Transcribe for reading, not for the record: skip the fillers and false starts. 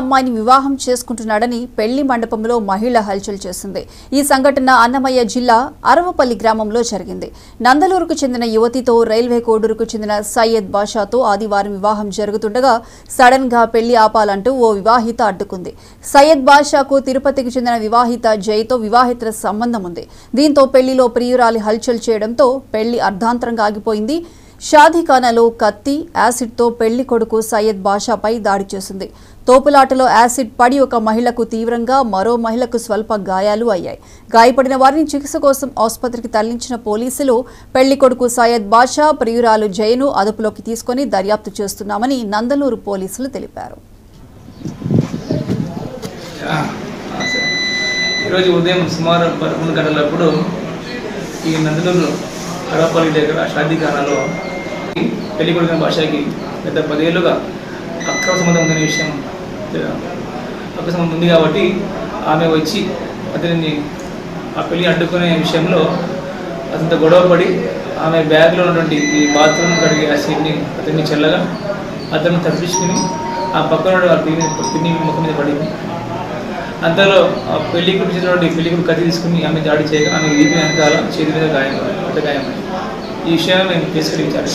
అమ్మాయిని వివాహం చేసుకుంటున్నాడని పెళ్లి మండపంలో మహిళ హల్చల్ చేసింది। ఈ సంఘటన అన్నమయ్య జిల్లా అరవపల్లి గ్రామంలో జరిగింది। నందలూరుకు చెందిన యువతితో రైల్వే కోడూరుకు చెందిన సయ్యద్ బాషాతో ఆదివారం వివాహం జరుగుతుండగా సడన్ గా పెళ్లి ఆపాలంటూ ఓ వివాహిత అడ్డుకుంది। సయ్యద్ బాషాకు తిరుపతికి చెందిన వివాహిత జైతో వివాహితర సంబంధం ఉంది। దీంతో పెళ్లిలో ప్రియురాలి హల్చల్ చేయడంతో పెళ్లి అర్ధాంతరంగా ఆగిపోయింది। షాదీఖానాలో కత్తి యాసిడ్తో పెళ్లి కొడుకు సయ్యద్ బాషాపై దాడి చేసింది। తోపులాటలో యాసిడ్ పడి ఒక మహిళకు తీవ్రంగా మరో మహిళకు స్వల్ప గాయాలు అయ్యాయి। గాయపడిన వారిని చికిత్స కోసం ఆసుపత్రికి తరలించిన పోలీసులు పెళ్లి కొడుకు సయ్యద్ బాషా ప్రియురాలు జైను అదుపులోకి తీసుకుని దర్యాప్తు చేస్తున్నామని నందలూరు పోలీసులు తెలిపారు। ఈరోజు ఉదయం సుమారు 11 గంటలప్పుడు ఈ నందలూరు అరవపల్లి దగ్గర షాదీఖానాలో పెళ్లి కొడుకున్న భాషకి పెద్ద 10 ఏళ్ళుగా అక్రమ సంబంధం ఉందనే విషయం అక్రమ సంబంధం ఉంది కాబట్టి ఆమె వచ్చి అతనిని ఆ పెళ్లి అడ్డుకునే విషయంలో అతనితో గొడవపడి ఆమె బ్యాగ్లో ఉన్నటువంటి ఈ బాత్రూమ్ కడిగే యాసిడ్ని అతన్ని చల్లగా అతను తప్పించుకుని ఆ పక్కన పిన్ని ముఖం మీద పడింది। అంతలో ఆ పెళ్లి కొడుకు కత్తి తీసుకుని ఆమె దాడి చేయగా ఆమె వీపు వెనకాల చేతి మీద గాయం పెద్ద గాయం। ఈ విషయాన్ని మేము తీసుకెళ్ళించాలి।